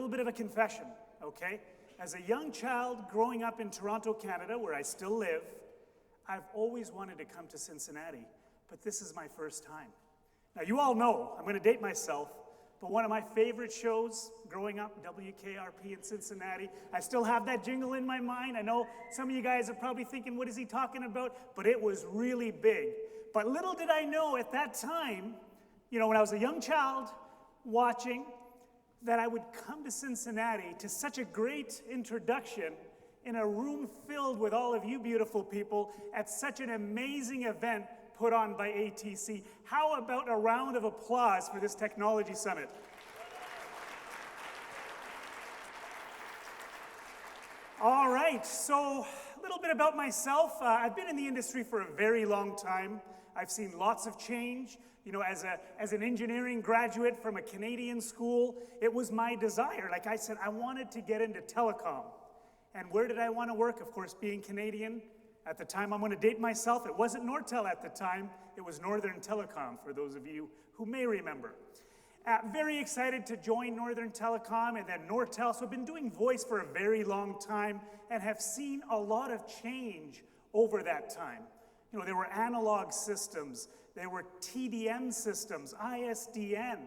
little bit of a confession, okay? As a young child growing up in Toronto, Canada, where I still live, I've always wanted to come to Cincinnati, but this is my first time. Now, you all know, I'm going to date myself, but one of my favorite shows growing up, WKRP in Cincinnati, I still have that jingle in my mind. I know some of you guys are probably thinking, what is he talking about? But it was really big. But little did I know at that time, when I was a young child watching, that I would come to Cincinnati to such a great introduction in a room filled with all of you beautiful people at such an amazing event put on by ATC. How about a round of applause for this technology summit? All right, so a little bit about myself. I've been in the industry for a very long time. I've seen lots of change. As an engineering graduate from a Canadian school, it was my desire. Like I said, I wanted to get into telecom. And where did I want to work? Of course, being Canadian. At the time, I'm going to date myself. It wasn't Nortel at the time. It was Northern Telecom, for those of you who may remember. Very excited to join Northern Telecom and then Nortel. So I've been doing voice for a very long time and have seen a lot of change over that time. There were analog systems. There were TDM systems, ISDN.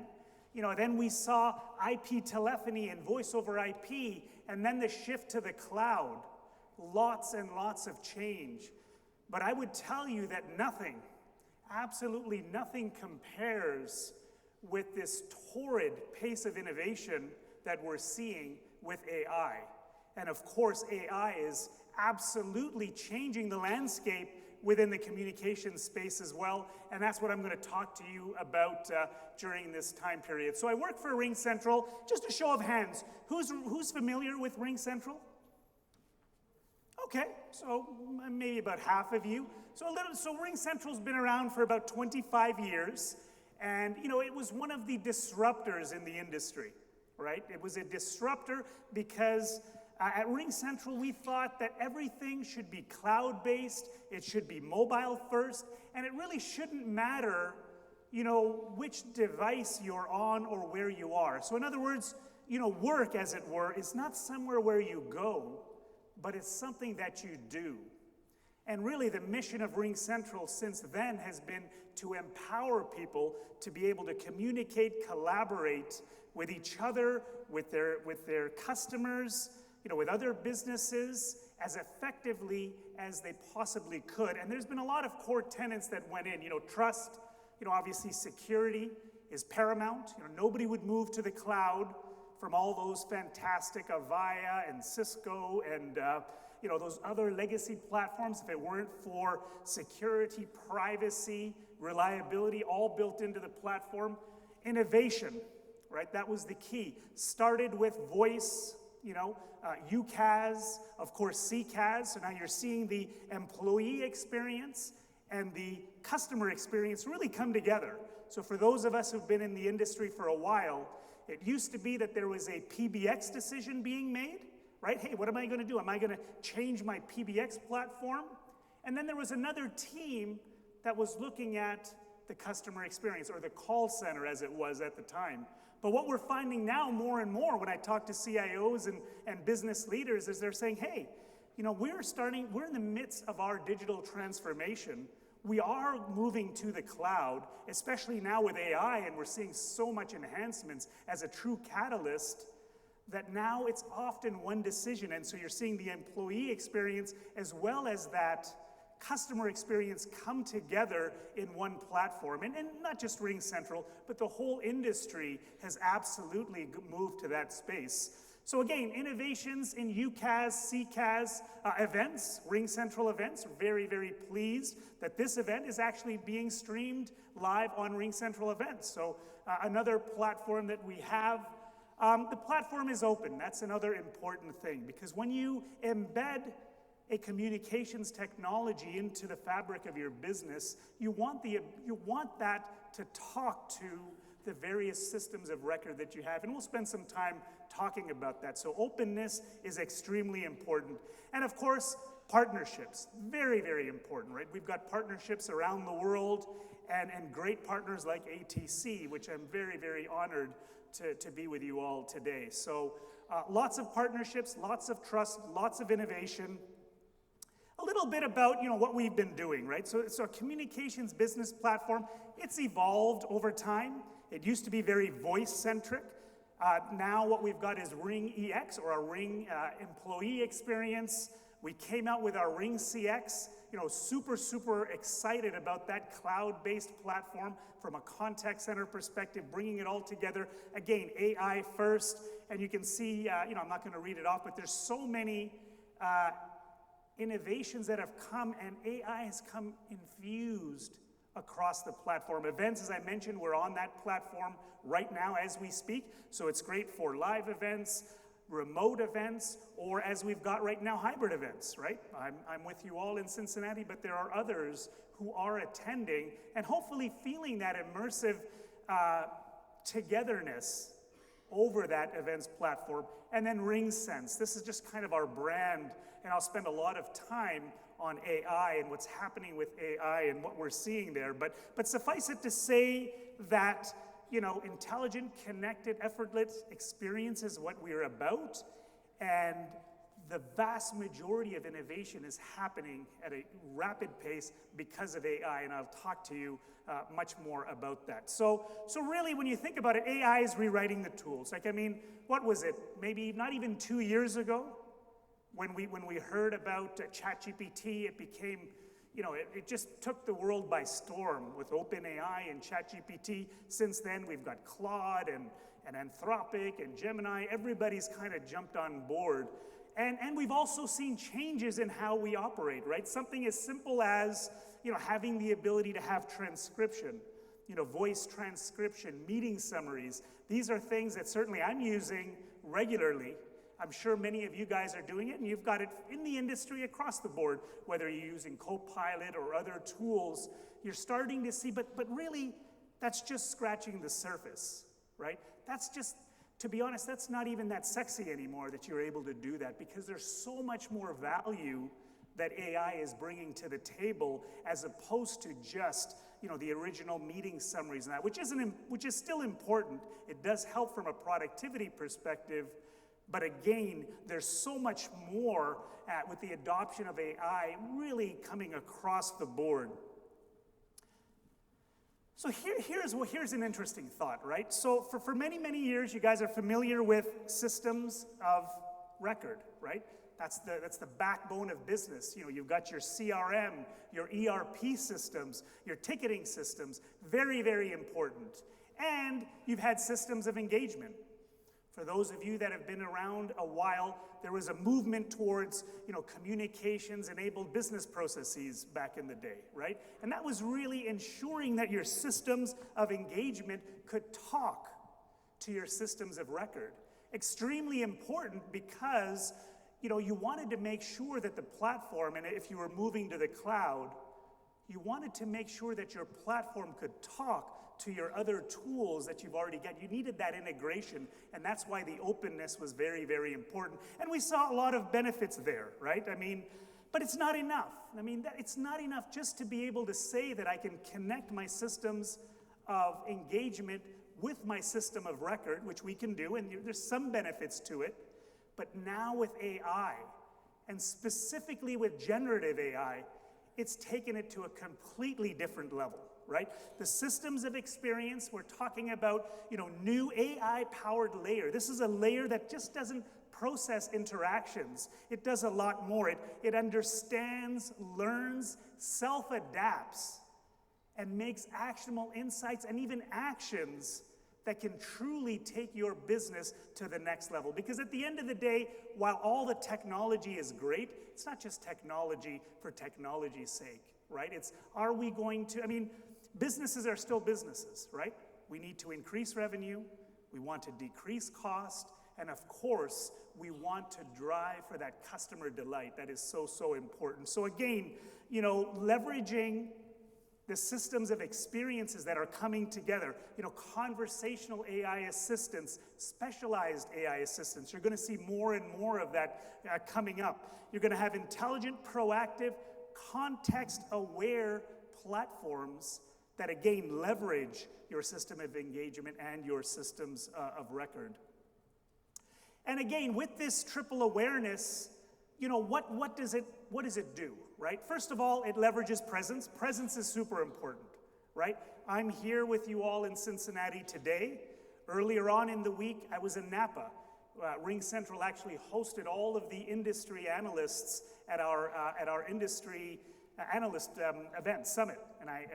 Then we saw IP telephony and voice over IP, and then the shift to the cloud. Lots and lots of change. But I would tell you that nothing, absolutely nothing compares with this torrid pace of innovation that we're seeing with AI. And of course, AI is absolutely changing the landscape within the communication space as well, and that's what I'm going to talk to you about during this time period. So I work for RingCentral. Just a show of hands, who's familiar with RingCentral? Okay, so maybe about half of you. So RingCentral's been around for about 25 years, and it was one of the disruptors in the industry, right? It was a disruptor because at RingCentral, we thought that everything should be cloud-based, it should be mobile first, and it really shouldn't matter, which device you're on or where you are. So in other words, work, as it were, is not somewhere where you go, but it's something that you do. And really, the mission of RingCentral since then has been to empower people to be able to communicate, collaborate with each other, with their customers, with other businesses as effectively as they possibly could. And there's been a lot of core tenets that went in. Trust, obviously security is paramount. Nobody would move to the cloud from all those fantastic Avaya and Cisco and those other legacy platforms if it weren't for security, privacy, reliability, all built into the platform. Innovation, right? That was the key. Started with voice, UCaaS, of course CCaaS, so now you're seeing the employee experience and the customer experience really come together. So for those of us who've been in the industry for a while, it used to be that there was a PBX decision being made, right? Hey, what am I going to do? Am I going to change my PBX platform? And then there was another team that was looking at the customer experience, or the call center as it was at the time. But what we're finding now more and more when I talk to CIOs and business leaders is they're saying, hey, we're in the midst of our digital transformation. We are moving to the cloud, especially now with AI, and we're seeing so much enhancements as a true catalyst that now it's often one decision. And so you're seeing the employee experience as well as that customer experience come together in one platform. And not just RingCentral, but the whole industry has absolutely moved to that space. So again, innovations in UCaaS, CCaaS events, RingCentral events. We're very, very pleased that this event is actually being streamed live on RingCentral events. So another platform that we have. The platform is open. That's another important thing, because when you embed a communications technology into the fabric of your business, you want that to talk to the various systems of record that you have. And we'll spend some time talking about that. So openness is extremely important. And of course, partnerships, very, very important, right? We've got partnerships around the world and great partners like ATC, which I'm very, very honored to be with you all today. So lots of partnerships, lots of trust, lots of innovation. A little bit about what we've been doing, right? So a communications business platform, it's evolved over time. It used to be very voice-centric. Now what we've got is Ring EX, or our Ring employee experience. We came out with our Ring CX, super excited about that cloud-based platform from a contact center perspective, bringing it all together. Again, AI first, and you can see, I'm not going to read it off, but there's so many innovations that have come, and AI has come infused across the platform. Events, as I mentioned, we're on that platform right now as we speak, so it's great for live events, remote events, or as we've got right now, hybrid events, right? I'm with you all in Cincinnati, but there are others who are attending and hopefully feeling that immersive togetherness over that events platform. And then RingSense, this is just kind of our brand, and I'll spend a lot of time on AI and what's happening with AI and what we're seeing there. But suffice it to say that intelligent, connected, effortless experience is what we're about, and the vast majority of innovation is happening at a rapid pace because of AI, and I'll talk to you much more about that. So really, when you think about it, AI is rewriting the tools. What was it? Maybe not even 2 years ago, when we heard about ChatGPT, it became, it just took the world by storm with OpenAI and ChatGPT. Since then, we've got Claude and Anthropic and Gemini. Everybody's kind of jumped on board. And we've also seen changes in how we operate, right? Something as simple as, having the ability to have transcription, voice transcription, meeting summaries. These are things that certainly I'm using regularly. I'm sure many of you guys are doing it, and you've got it in the industry across the board, whether you're using Copilot or other tools. You're starting to see, but really, that's just scratching the surface, right? That's just, to be honest, that's not even that sexy anymore that you're able to do that, because there's so much more value that AI is bringing to the table, as opposed to just the original meeting summaries and that, which is still important. It does help from a productivity perspective. But again, there's so much more with the adoption of AI really coming across the board. So here's an interesting thought, right? So for many, many years, you guys are familiar with systems of record, right? That's the backbone of business. You've got your CRM, your ERP systems, your ticketing systems, very, very important. And you've had systems of engagement. For those of you that have been around a while, there was a movement towards, communications-enabled business processes back in the day, right? And that was really ensuring that your systems of engagement could talk to your systems of record. Extremely important because, you wanted to make sure that the platform, and if you were moving to the cloud, you wanted to make sure that your platform could talk to your other tools that you've already got. You needed that integration, and that's why the openness was very, very important. And we saw a lot of benefits there, right? But it's not enough. It's not enough just to be able to say that I can connect my systems of engagement with my system of record, which we can do, and there's some benefits to it. But now with AI, and specifically with generative AI, it's taken it to a completely different level, right? The systems of experience, we're talking about, new AI-powered layer. This is a layer that just doesn't process interactions. It does a lot more. It understands, learns, self-adapts, and makes actionable insights and even actions that can truly take your business to the next level. Because at the end of the day, while all the technology is great, it's not just technology for technology's sake, right? Are we going to, businesses are still businesses, right? We need to increase revenue, we want to decrease cost, and of course, we want to drive for that customer delight. That is so important. So again, leveraging the systems of experiences that are coming together, conversational AI assistants, specialized AI assistants. You're going to see more and more of that coming up. You're going to have intelligent, proactive, context-aware platforms that again leverage your system of engagement and your systems of record. And again, with this triple awareness, what does it do, right? First of all, it leverages presence. Presence is super important, right? I'm here with you all in Cincinnati today. Earlier on in the week, I was in Napa. Ring Central actually hosted all of the industry analysts at our industry analyst event, summit, and I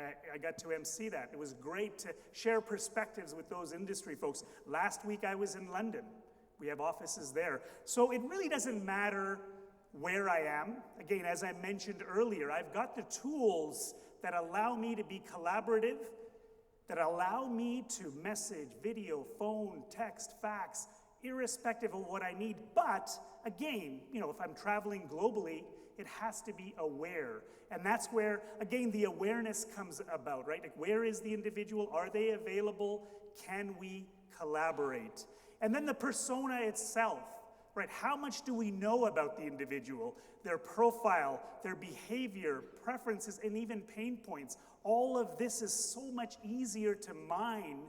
got to MC that. It was great to share perspectives with those industry folks. Last week I was in London. We have offices there. So it really doesn't matter where I am. Again, as I mentioned earlier, I've got the tools that allow me to be collaborative, that allow me to message, video, phone, text, fax, irrespective of what I need. But again, if I'm traveling globally, it has to be aware. And that's where, again, the awareness comes about, right? Like, where is the individual? Are they available? Can we collaborate? And then the persona itself, right? How much do we know about the individual, their profile, their behavior, preferences, and even pain points? All of this is so much easier to mine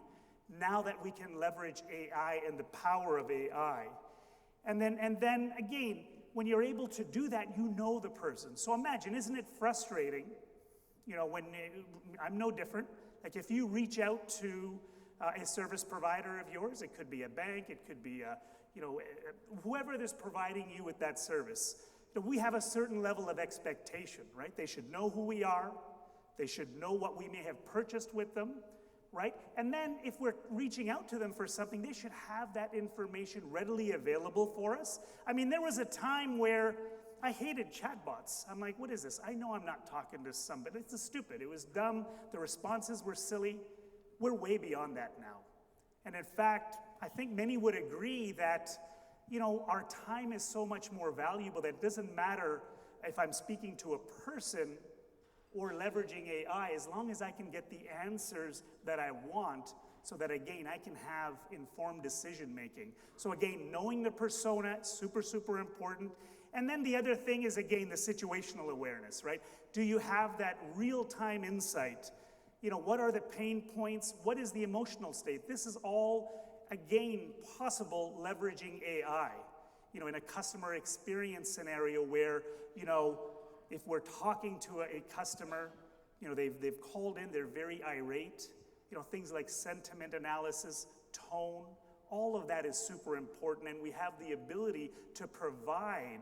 now that we can leverage AI and the power of AI. And then again, when you're able to do that, you know the person. So imagine, isn't it frustrating, when I'm no different. Like, if you reach out to a service provider of yours, it could be a bank, it could be whoever is providing you with that service. We have a certain level of expectation, right? They should know who we are. They should know what we may have purchased with them, right? And then if we're reaching out to them for something, they should have that information readily available for us. I mean, there was a time where I hated chatbots. I'm like, what is this? I know I'm not talking to somebody. It's stupid. It was dumb. The responses were silly. We're way beyond that now. And in fact, I think many would agree that, our time is so much more valuable that it doesn't matter if I'm speaking to a person or leveraging AI, as long as I can get the answers that I want, so that again, I can have informed decision making. So again, knowing the persona, super, super important. And then the other thing is, again, the situational awareness, right? Do you have that real-time insight? What are the pain points? What is the emotional state? This is all, again, possible leveraging AI. In a customer experience scenario where, if we're talking to a customer, they've called in, they're very irate, things like sentiment analysis, tone, all of that is super important, and we have the ability to provide,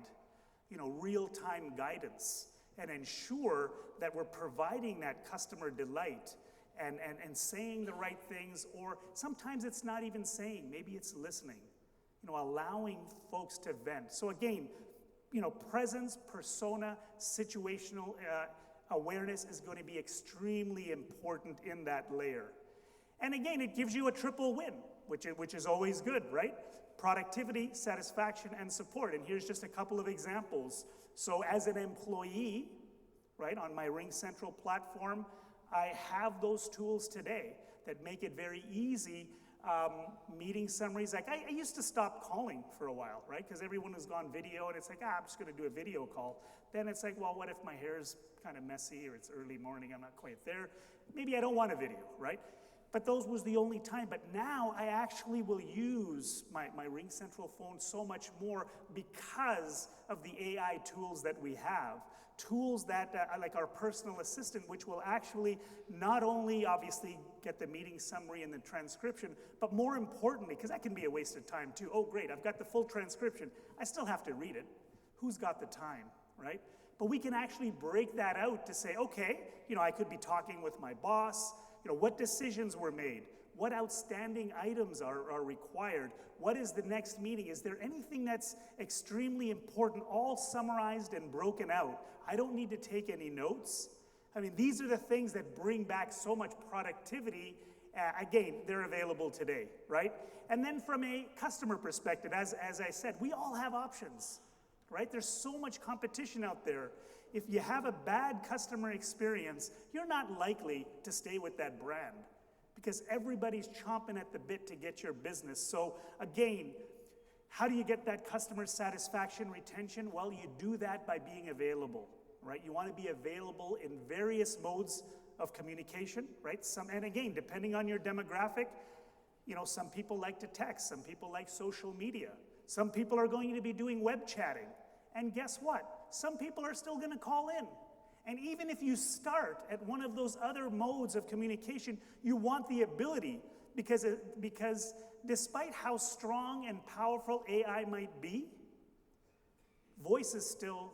real-time guidance and ensure that we're providing that customer delight and saying the right things, or sometimes it's not even saying, maybe it's listening, allowing folks to vent. So again, presence, persona, situational awareness is going to be extremely important in that layer. And again, it gives you a triple win, which is always good, right? Productivity, satisfaction, and support. And here's just a couple of examples. So as an employee, right, on my Ring Central platform, I have those tools today that make it very easy. Meeting summaries, like I used to stop calling for a while, right? Because everyone has gone video, and it's like, I'm just going to do a video call. Then it's like, well, what if my hair is kind of messy, or it's early morning, I'm not quite there? Maybe I don't want a video, right? But those was the only time. But now I actually will use my Ring Central phone so much more because of the AI tools that we have. Tools that, like our personal assistant, which will actually not only obviously get the meeting summary and the transcription, but more importantly, because that can be a waste of time too. Oh, great, I've got the full transcription. I still have to read it. Who's got the time, right? But we can actually break that out to say, okay, I could be talking with my boss, what decisions were made? What outstanding items are required? What is the next meeting? Is there anything that's extremely important, all summarized and broken out? I don't need to take any notes. I mean, these are the things that bring back so much productivity. Again, they're available today, right? And then from a customer perspective, as I said, we all have options, right? There's so much competition out there. If you have a bad customer experience, you're not likely to stay with that brand, because everybody's chomping at the bit to get your business. So again, how do you get that customer satisfaction, retention? Well, you do that by being available, right? You want to be available in various modes of communication, right? And again, depending on your demographic, some people like to text, some people like social media, some people are going to be doing web chatting. And guess what? Some people are still going to call in. And even if you start at one of those other modes of communication, you want the ability, because despite how strong and powerful AI might be, voice is still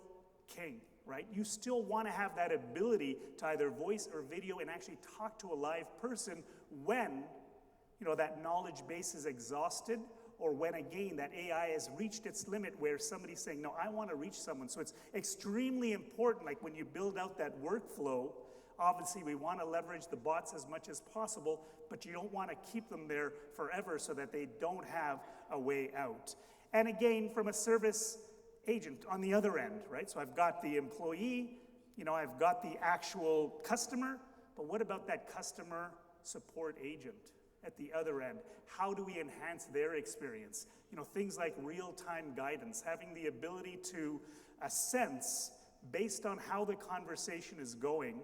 king, right? You still want to have that ability to either voice or video and actually talk to a live person when, that knowledge base is exhausted, or when, again, that AI has reached its limit where somebody's saying, no, I want to reach someone. So it's extremely important, like when you build out that workflow, obviously we want to leverage the bots as much as possible, but you don't want to keep them there forever so that they don't have a way out. And again, from a service agent on the other end, right? So I've got the employee, I've got the actual customer, but what about that customer support agent at the other end? How do we enhance their experience? Things like real-time guidance, having the ability to sense, based on how the conversation is going,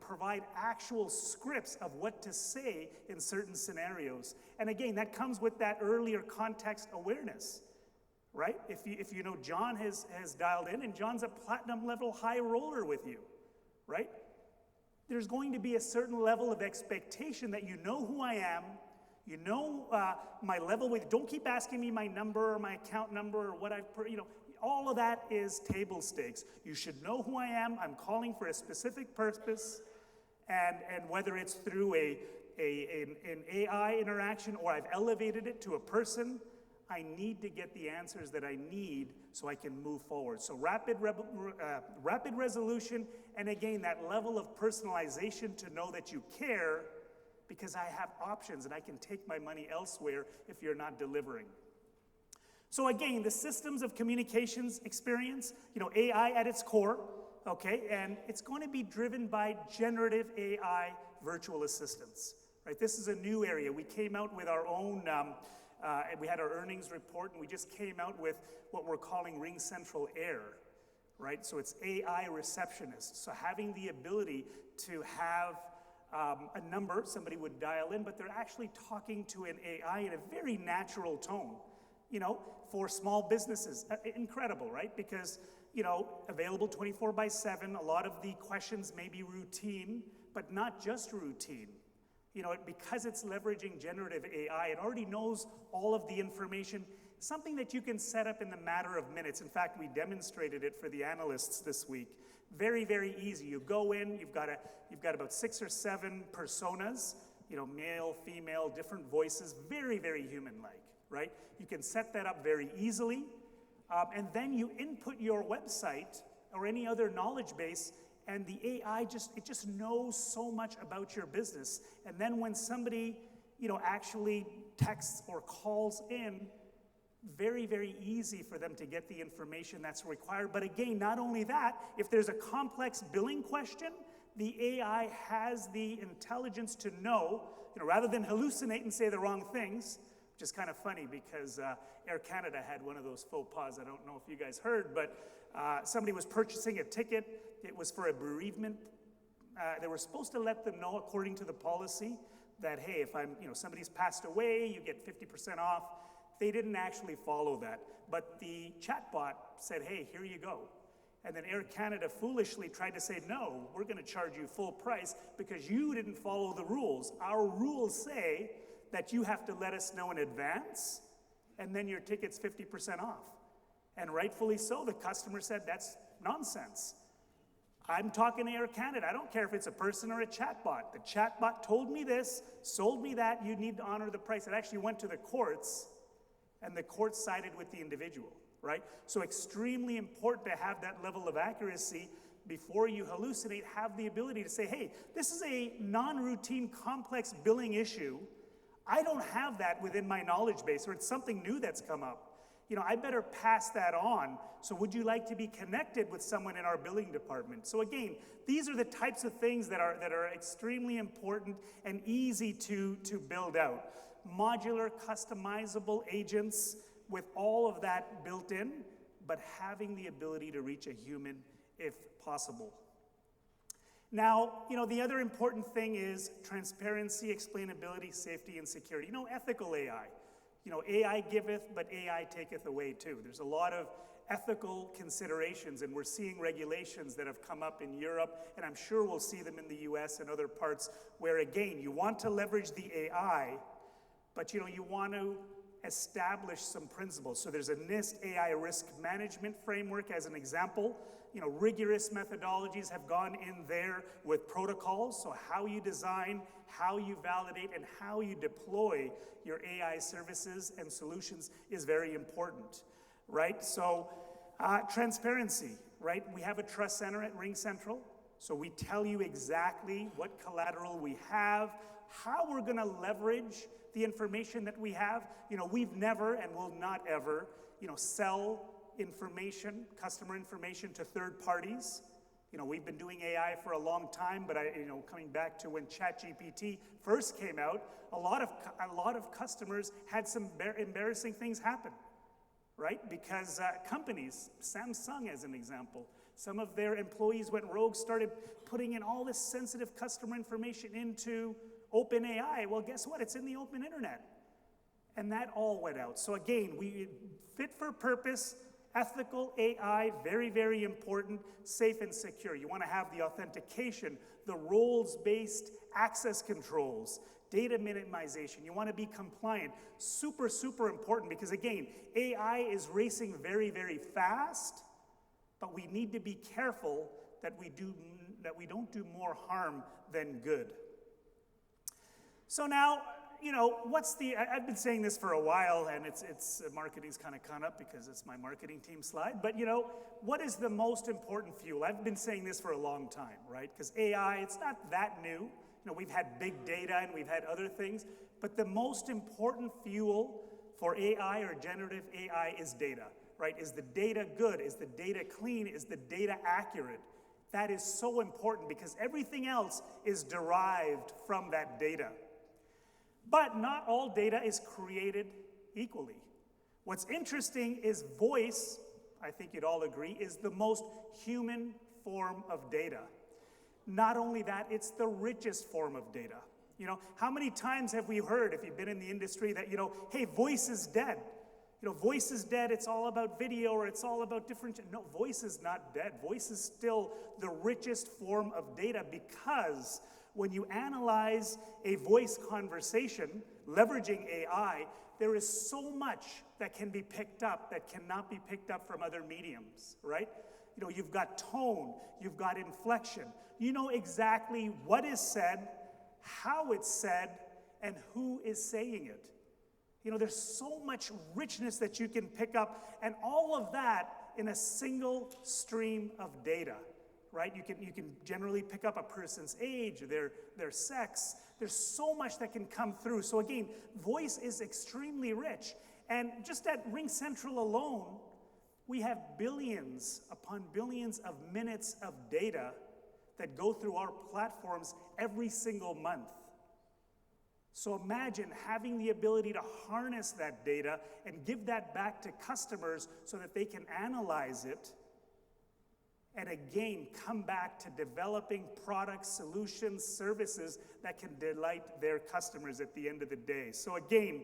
provide actual scripts of what to say in certain scenarios. And again, that comes with that earlier context awareness, right? If you know John has dialed in, and John's a platinum level high roller with you, right? There's going to be a certain level of expectation that you know who I am, my level with, don't keep asking me my number or my account number or what all of that is table stakes. You should know who I am. I'm calling for a specific purpose, and whether it's through an AI interaction or I've elevated it to a person, I need to get the answers that I need so I can move forward. So rapid resolution, and again, that level of personalization to know that you care, because I have options and I can take my money elsewhere if you're not delivering. So again, the systems of communications experience, AI at its core, okay, and it's going to be driven by generative AI virtual assistants, right? This is a new area. We came out with our own, we had our earnings report, and we just came out with what we're calling Ring Central Air, right? So it's AI receptionists. So having the ability to have a number, somebody would dial in, but they're actually talking to an AI in a very natural tone. For small businesses, incredible, right? Because, available 24/7, a lot of the questions may be routine, but not just routine. Because it's leveraging generative AI, it already knows all of the information, something that you can set up in the matter of minutes. In fact, we demonstrated it for the analysts this week. Very, very easy. You go in, you've got about 6 or 7 personas, male, female, different voices, very, very human-like, right? You can set that up very easily, and then you input your website or any other knowledge base, and the AI just knows so much about your business. And then when somebody, actually texts or calls in, very, very easy for them to get the information that's required. But again, not only that, if there's a complex billing question, the AI has the intelligence to know, rather than hallucinate and say the wrong things, which is kind of funny because Air Canada had one of those faux pas. I don't know if you guys heard, but somebody was purchasing a ticket. It was for a bereavement. They were supposed to let them know, according to the policy, that, hey, if somebody's passed away, you get 50% off. They didn't actually follow that. But the chatbot said, hey, here you go. And then Air Canada foolishly tried to say, no, we're going to charge you full price because you didn't follow the rules. Our rules say that you have to let us know in advance, and then your ticket's 50% off. And rightfully so, the customer said, that's nonsense. I'm talking to Air Canada. I don't care if it's a person or a chatbot. The chatbot told me this, sold me that, you need to honor the price. It actually went to the courts, and the courts sided with the individual, right? So extremely important to have that level of accuracy before you hallucinate, have the ability to say, hey, this is a non-routine complex billing issue. I don't have that within my knowledge base, or it's something new that's come up. I better pass that on. So would you like to be connected with someone in our billing department? So again, these are the types of things that are extremely important and easy to build out. Modular, customizable agents with all of that built in, but having the ability to reach a human if possible. Now, the other important thing is transparency, explainability, safety, and security. Ethical AI. AI giveth, but AI taketh away too. There's a lot of ethical considerations, and we're seeing regulations that have come up in Europe, and I'm sure we'll see them in the US and other parts where, again, you want to leverage the AI, but you want to establish some principles. So there's a NIST AI risk management framework as an example. Rigorous methodologies have gone in there with protocols. So how you design, how you validate, and how you deploy your AI services and solutions is very important, right? So transparency, right? We have a trust center at RingCentral. So we tell you exactly what collateral we have, how we're going to leverage the information that we have. We've never and will not ever, sell information, customer information to third parties. We've been doing AI for a long time, but coming back to when ChatGPT first came out, a lot of customers had some embarrassing things happen, right? Because companies, Samsung as an example, some of their employees went rogue, started putting in all this sensitive customer information into OpenAI. Well, guess what? It's in the open internet. And that all went out. So again, we fit for purpose, ethical AI, very, very important, safe and secure. You want to have the authentication, the roles-based access controls, data minimization. You want to be compliant. Super, super important because, again, AI is racing very, very fast, but we need to be careful that we don't do more harm than good. So now, I've been saying this for a while, and it's marketing's kind of caught up because it's my marketing team slide, but what is the most important fuel? I've been saying this for a long time, right? Because AI, it's not that new. We've had big data and we've had other things, but the most important fuel for AI or generative AI is data, right? Is the data good? Is the data clean? Is the data accurate? That is so important because everything else is derived from that data. But not all data is created equally. What's interesting is voice, I think you'd all agree, is the most human form of data. Not only that, it's the richest form of data. How many times have we heard, if you've been in the industry, that, hey, voice is dead. Voice is dead, it's all about video, or it's all about different. No, voice is not dead. Voice is still the richest form of data because when you analyze a voice conversation, leveraging AI, there is so much that can be picked up that cannot be picked up from other mediums, right? You've got tone, you've got inflection. You know exactly what is said, how it's said, and who is saying it. There's so much richness that you can pick up, and all of that in a single stream of data. Right? You can generally pick up a person's age, their sex. There's so much that can come through. So again, voice is extremely rich. And just at RingCentral alone, we have billions upon billions of minutes of data that go through our platforms every single month. So imagine having the ability to harness that data and give that back to customers so that they can analyze it and again, come back to developing products, solutions, services that can delight their customers at the end of the day. So again,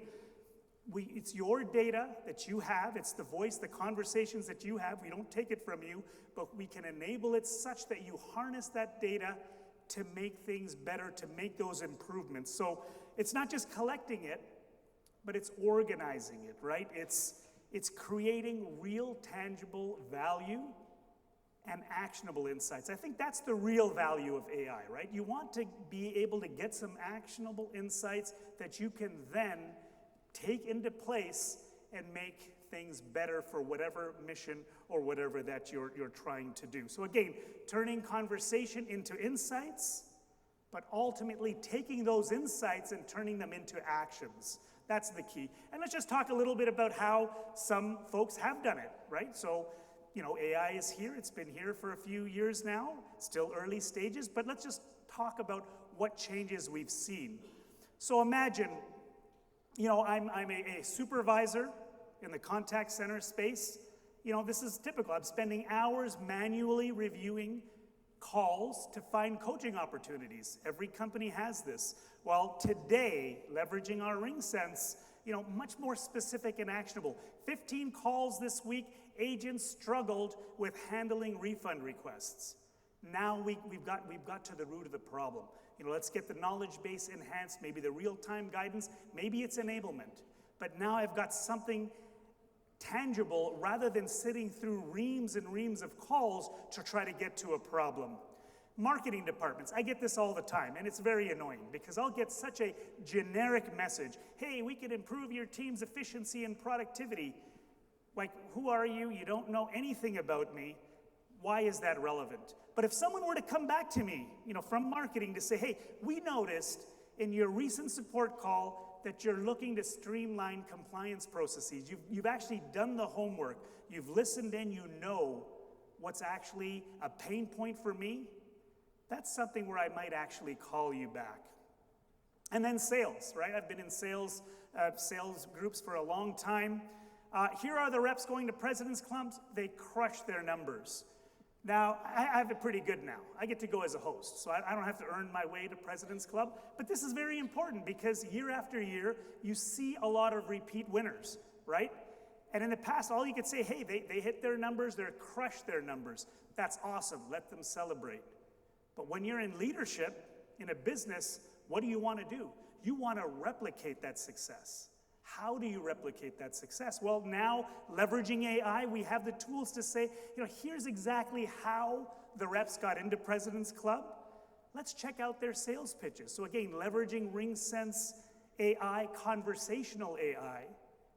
it's your data that you have. It's the voice, the conversations that you have. We don't take it from you, but we can enable it such that you harness that data to make things better, to make those improvements. So it's not just collecting it, but it's organizing it, right? It's creating real, tangible value and actionable insights. I think that's the real value of AI, right? You want to be able to get some actionable insights that you can then take into place and make things better for whatever mission or whatever that you're trying to do. So again, turning conversation into insights, but ultimately taking those insights and turning them into actions. That's the key. And let's just talk a little bit about how some folks have done it, right? So, AI is here. It's been here for a few years now, still early stages, but let's just talk about what changes we've seen. So imagine, I'm a supervisor in the contact center space. This is typical. I'm spending hours manually reviewing calls to find coaching opportunities. Every company has this. Well, today, leveraging our RingSense, much more specific and actionable. 15 calls this week, agents struggled with handling refund requests. Now we've got to the root of the problem. Let's get the knowledge base enhanced, maybe the real-time guidance, maybe it's enablement. But now I've got something tangible rather than sitting through reams and reams of calls to try to get to a problem. Marketing departments, I get this all the time, and it's very annoying because I'll get such a generic message. Hey, we could improve your team's efficiency and productivity. Like, who are you? You don't know anything about me. Why is that relevant? But if someone were to come back to me, from marketing to say, hey, we noticed in your recent support call that you're looking to streamline compliance processes. You've actually done the homework. You've listened in, you know what's actually a pain point for me. That's something where I might actually call you back. And then sales, right? I've been in sales groups for a long time. Here are the reps going to president's clubs. They crush their numbers. Now, I have it pretty good now. I get to go as a host, so I don't have to earn my way to President's Club. But this is very important because year after year, you see a lot of repeat winners, right? And in the past, all you could say, hey, they hit their numbers, they crushed their numbers. That's awesome. Let them celebrate. But when you're in leadership, in a business, what do you want to do? You want to replicate that success. How do you replicate that success? Well, now, leveraging AI, we have the tools to say, here's exactly how the reps got into President's Club. Let's check out their sales pitches. So again, leveraging RingSense AI, conversational AI,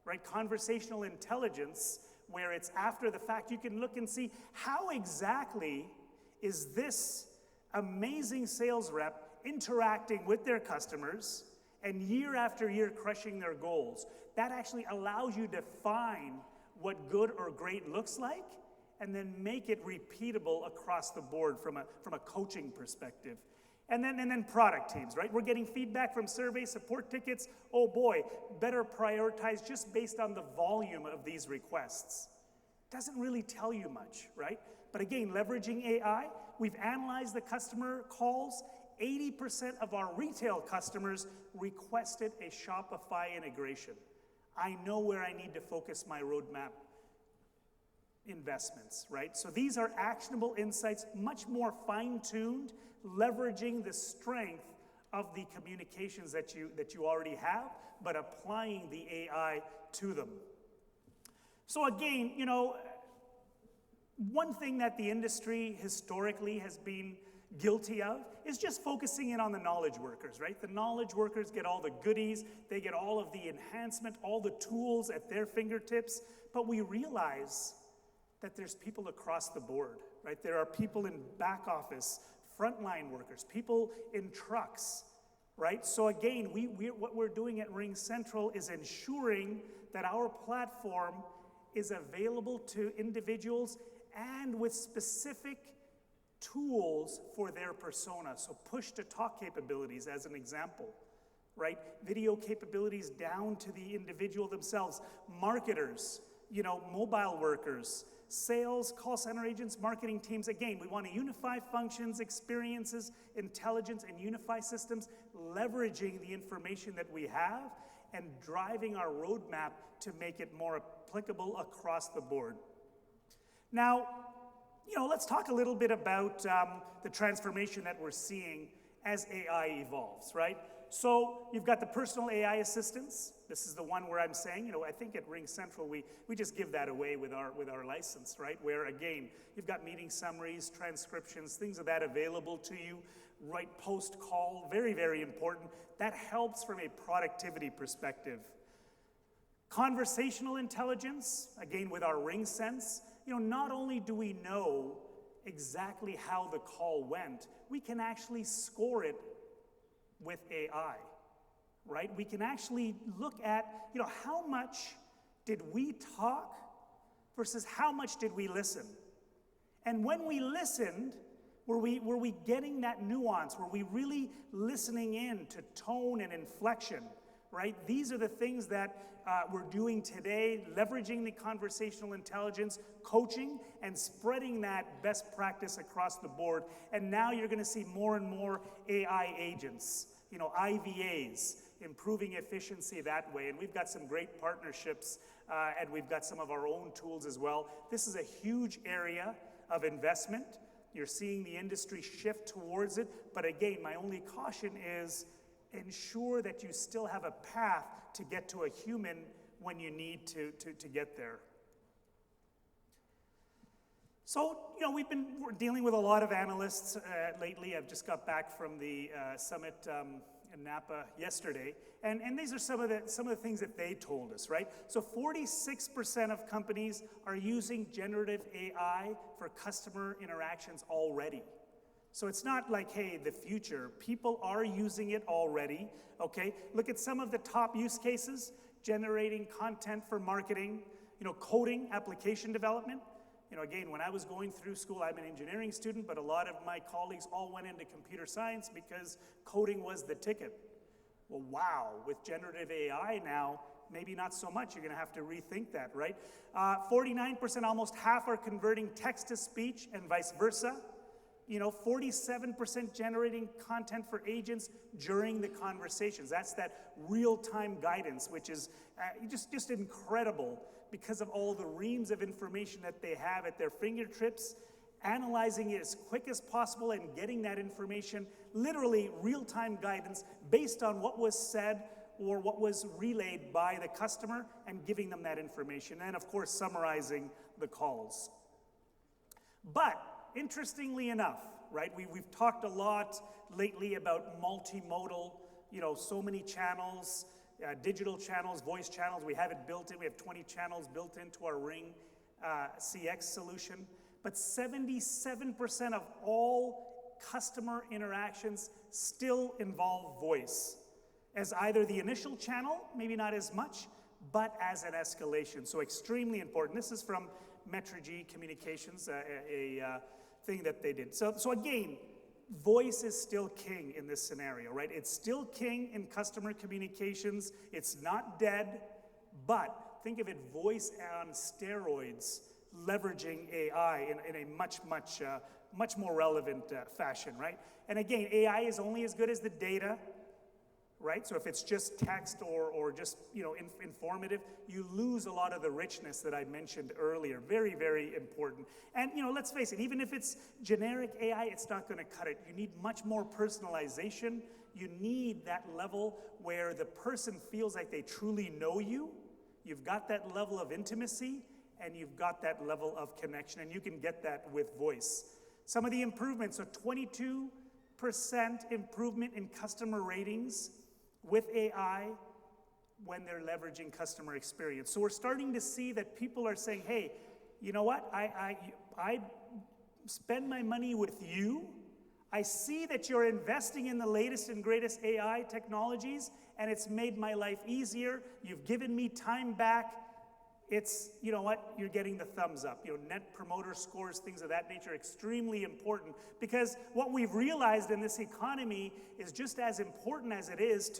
right? Conversational intelligence, where it's after the fact. You can look and see how exactly is this amazing sales rep interacting with their customers and year after year crushing their goals. That actually allows you to define what good or great looks like and then make it repeatable across the board from a coaching perspective. And then product teams, right? We're getting feedback from survey support tickets. Oh boy, better prioritize just based on the volume of these requests. Doesn't really tell you much, right? But again, leveraging AI, we've analyzed the customer calls. 80% of our retail customers requested a Shopify integration. I know where I need to focus my roadmap investments, right? So these are actionable insights, much more fine-tuned, leveraging the strength of the communications that you already have, but applying the AI to them. So again, one thing that the industry historically has been guilty of is just focusing in on the knowledge workers, right? The knowledge workers get all the goodies, they get all of the enhancement, all the tools at their fingertips, but we realize that there's people across the board, right? There are people in back office, frontline workers, people in trucks, right? So again, what we're doing at RingCentral is ensuring that our platform is available to individuals and with specific tools for their persona. So push-to-talk capabilities as an example, right? Video capabilities down to the individual themselves. Marketers, mobile workers, sales, call center agents, marketing teams. Again, we want to unify functions, experiences, intelligence, and unify systems, leveraging the information that we have and driving our roadmap to make it more applicable across the board. Now, let's talk a little bit about the transformation that we're seeing as AI evolves, right? So you've got the personal AI assistants. This is the one where I'm saying, I think at RingCentral, we just give that away with our license, right? Where again, you've got meeting summaries, transcriptions, things of that available to you, right post-call, very, very important. That helps from a productivity perspective. Conversational intelligence, again with our RingSense, not only do we know exactly how the call went, we can actually score it with AI, right? We can actually look at, how much did we talk versus how much did we listen? And when we listened, were we getting that nuance? Were we really listening in to tone and inflection? right? These are the things that we're doing today, leveraging the conversational intelligence, coaching, and spreading that best practice across the board. And now you're going to see more and more AI agents, IVAs, improving efficiency that way. And we've got some great partnerships, and we've got some of our own tools as well. This is a huge area of investment. You're seeing the industry shift towards it. But again, my only caution is ensure that you still have a path to get to a human when you need to get there. So, we're dealing with a lot of analysts lately. I've just got back from the summit in Napa yesterday, and these are some of the things that they told us, right? So 46% of companies are using generative AI for customer interactions already. So it's not like, hey, the future. People are using it already, okay? Look at some of the top use cases: generating content for marketing, coding, application development. Again, when I was going through school, I'm an engineering student, but a lot of my colleagues all went into computer science because coding was the ticket. Well, wow, with generative AI now, maybe not so much. You're going to have to rethink that, right? 49%, almost half, are converting text to speech and vice versa. 47% generating content for agents during the conversations. That's that real-time guidance, which is just incredible because of all the reams of information that they have at their fingertips, analyzing it as quick as possible and getting that information, literally real-time guidance based on what was said or what was relayed by the customer, and giving them that information, and of course summarizing the calls. But interestingly enough, right, we've talked a lot lately about multimodal, so many channels, digital channels, voice channels. We have it built in. We have 20 channels built into our Ring CX solution. But 77% of all customer interactions still involve voice as either the initial channel, maybe not as much, but as an escalation. So extremely important. This is from Metrigy Communications, a thing that they did. So again, voice is still king in this scenario, right? It's still king in customer communications. It's not dead, but think of it, voice on steroids, leveraging AI in a much more relevant fashion, right? And again, AI is only as good as the data, right? So if it's just text or just informative, you lose a lot of the richness that I mentioned earlier. Very, very important. And let's face it, even if it's generic AI, it's not going to cut it. You need much more personalization. You need that level where the person feels like they truly know you. You've got that level of intimacy, and you've got that level of connection, and you can get that with voice. Some of the improvements, so 22% improvement in customer ratings with AI when they're leveraging customer experience. So we're starting to see that people are saying, hey, you know what? I spend my money with you. I see that you're investing in the latest and greatest AI technologies, and it's made my life easier. You've given me time back. It's, you're getting the thumbs up. Net promoter scores, things of that nature, extremely important, because what we've realized in this economy is just as important as it is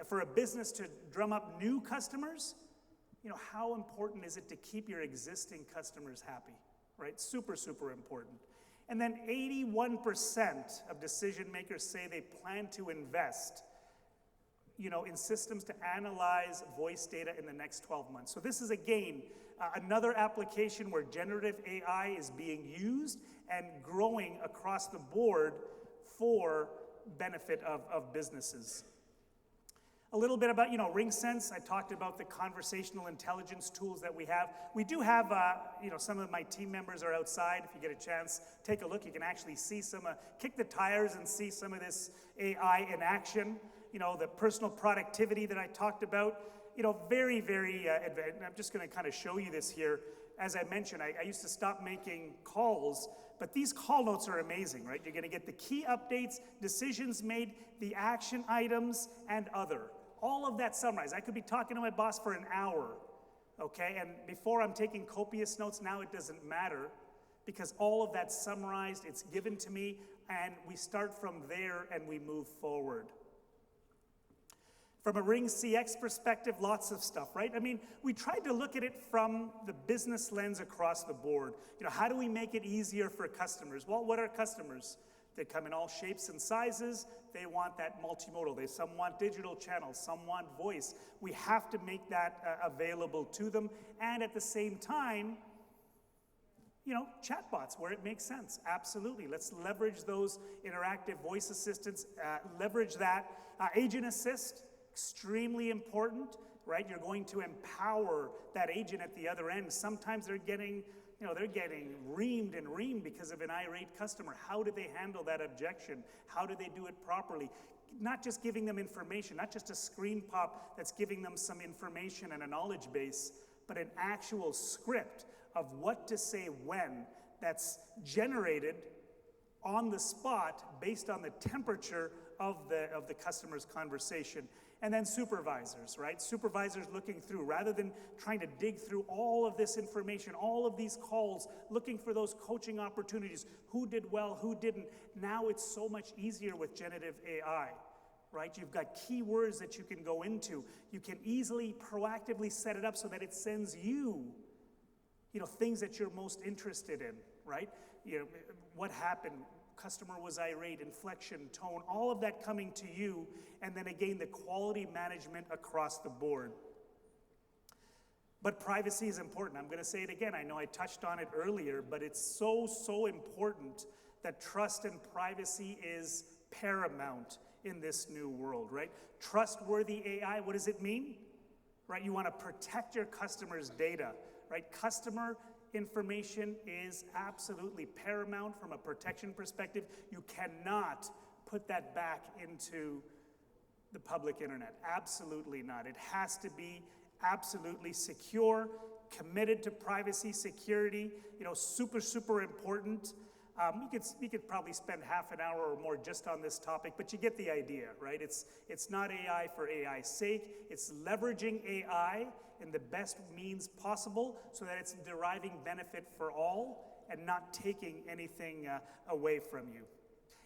for a business to drum up new customers, how important is it to keep your existing customers happy, right? Super, super important. And then 81% of decision makers say they plan to invest in systems to analyze voice data in the next 12 months. So this is, again, another application where generative AI is being used and growing across the board for benefit of businesses. A little bit about, RingSense. I talked about the conversational intelligence tools that we have. We do have, some of my team members are outside. If you get a chance, take a look. You can actually see kick the tires and see some of this AI in action. The personal productivity that I talked about, very, very advanced. I'm just going to kind of show you this here. As I mentioned, I used to stop making calls, but these call notes are amazing, right? You're going to get the key updates, decisions made, the action items, and other. All of that summarized. I could be talking to my boss for an hour, okay? And before I'm taking copious notes, now it doesn't matter because all of that's summarized, it's given to me, and we start from there and we move forward. From a Ring CX perspective, lots of stuff, right? I mean, we tried to look at it from the business lens across the board. You know, how do we make it easier for customers? Well, what are customers? They come in all shapes and sizes. They want that multimodal. Some want digital channels, some want voice. We have to make that available to them. And at the same time, you know, chatbots where it makes sense. Absolutely. Let's leverage those interactive voice assistants, leverage that. Agent assist, extremely important, right? You're going to empower that agent at the other end. Sometimes they're getting, you know, they're getting reamed and reamed because of an irate customer. How do they handle that objection? How do they do it properly? Not just giving them information, not just a screen pop that's giving them some information and a knowledge base, but an actual script of what to say when that's generated on the spot based on the temperature of the customer's conversation. And then supervisors, right? Supervisors looking through, rather than trying to dig through all of this information, all of these calls, looking for those coaching opportunities. Who did well, who didn't? Now it's so much easier with generative AI, right? You've got keywords that you can go into. You can easily, proactively set it up so that it sends you, you know, things that you're most interested in, right? You know, what happened? Customer was irate, inflection, tone, all of that coming to you, and then again, the quality management across the board. But privacy is important. I'm going to say it again. I know I touched on it earlier, but it's so important that trust and privacy is paramount in this new world, right? Trustworthy AI, what does it mean? Right? You want to protect your customers' data, right? Customer information is absolutely paramount from a protection perspective. You cannot put that back into the public internet. Absolutely not. It has to be absolutely secure, committed to privacy, security, you know, super important. You could probably spend half an hour or more just on this topic, but you get the idea, right? It's not AI for AI's sake. It's leveraging AI in the best means possible so that it's deriving benefit for all and not taking anything away from you.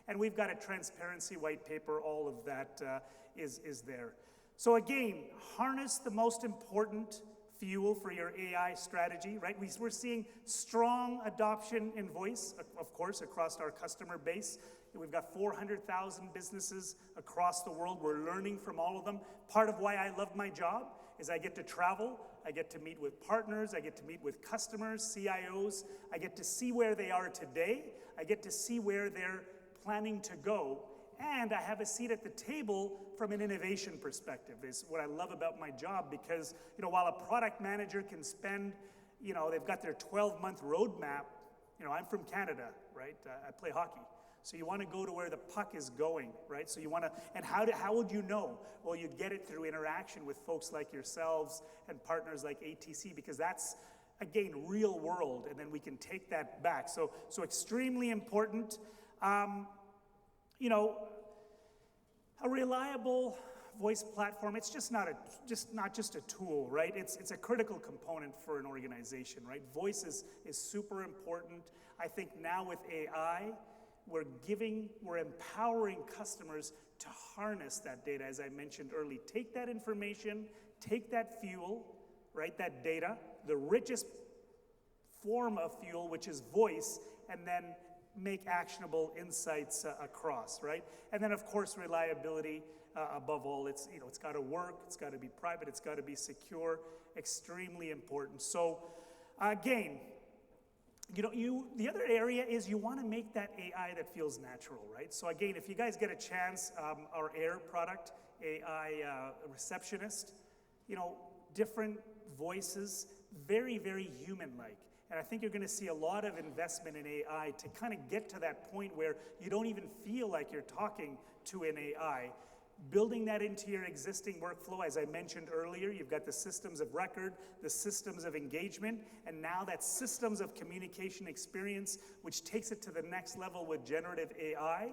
And we've got a transparency white paper. All of that is there. So again, harness the most important fuel for your AI strategy, right? We're seeing strong adoption in voice, of course, across our customer base. We've got 400,000 businesses across the world. We're learning from all of them. Part of why I love my job is I get to travel, I get to meet with partners, I get to meet with customers, CIOs, I get to see where they are today, I get to see where they're planning to go, and I have a seat at the table from an innovation perspective is what I love about my job, because, you know, while a product manager can spend, you know, they've got their 12-month roadmap, you know, I'm from Canada, right? I play hockey. So you want to go to where the puck is going, right? So you want to, and how would you know? Well, you get it through interaction with folks like yourselves and partners like ATC, because that's, again, real world, and then we can take that back. So extremely important. You know, a reliable voice platform, it's just not just a tool, right? It's a critical component for an organization, right? Voice is super important. I think now with AI, we're empowering customers to harness that data, as I mentioned earlier. Take that information, take that fuel, right, that data, the richest form of fuel, which is voice, and then make actionable insights across, right? And then, of course, reliability. Above all, it's got to work, it's got to be private, it's got to be secure, extremely important. So, again, the other area is you want to make that AI that feels natural, right? So again, if you guys get a chance, our AIR product, AI receptionist, you know, different voices, very, very human-like. And I think you're going to see a lot of investment in AI to kind of get to that point where you don't even feel like you're talking to an AI. Building that into your existing workflow, as I mentioned earlier, you've got the systems of record, the systems of engagement, and now that systems of communication experience, which takes it to the next level with generative AI.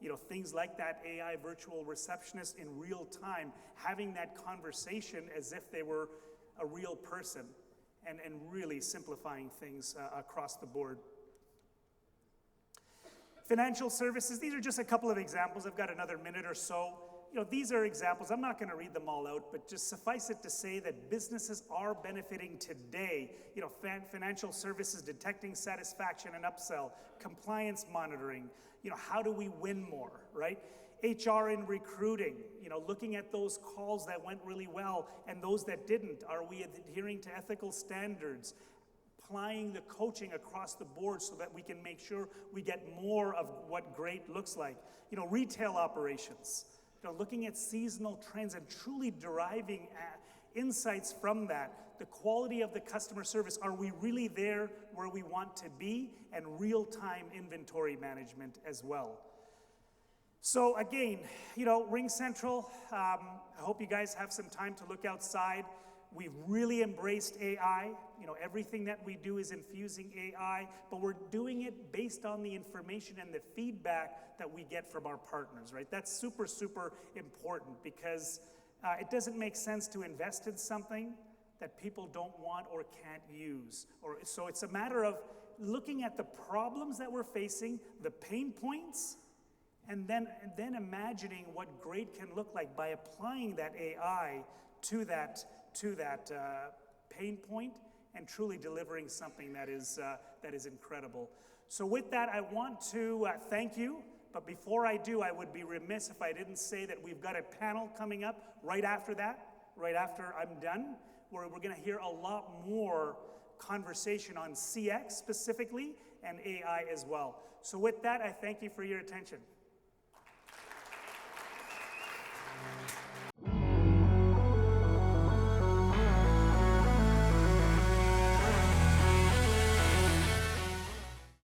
You know, things like that AI virtual receptionist in real time, having that conversation as if they were a real person, and really simplifying things across the board. Financial services, these are just a couple of examples. I've got another minute or so. these are examples. I'm not going to read them all out, but just suffice it to say that businesses are benefiting today. Financial services detecting satisfaction and upsell, compliance monitoring. How do we win more, right? HR in recruiting, looking at those calls that went really well and those that didn't. Are we adhering to ethical standards? Applying the coaching across the board so that we can make sure we get more of what great looks like. Retail operations. Looking at seasonal trends and truly deriving insights from that. The quality of the customer service. Are we really there where we want to be? And real-time inventory management as well. So again, RingCentral, I hope you guys have some time to look outside. We've really embraced AI. Everything that we do is infusing AI, but we're doing it based on the information and the feedback that we get from our partners, right? That's super, super important because it doesn't make sense to invest in something that people don't want or can't use. So it's a matter of looking at the problems that we're facing, the pain points, and then imagining what great can look like by applying that AI to that pain point and truly delivering something that is incredible. So with that, I want to thank you. But before I do, I would be remiss if I didn't say that we've got a panel coming up right after that, right after I'm done, where we're going to hear a lot more conversation on CX specifically and AI as well. So with that, I thank you for your attention.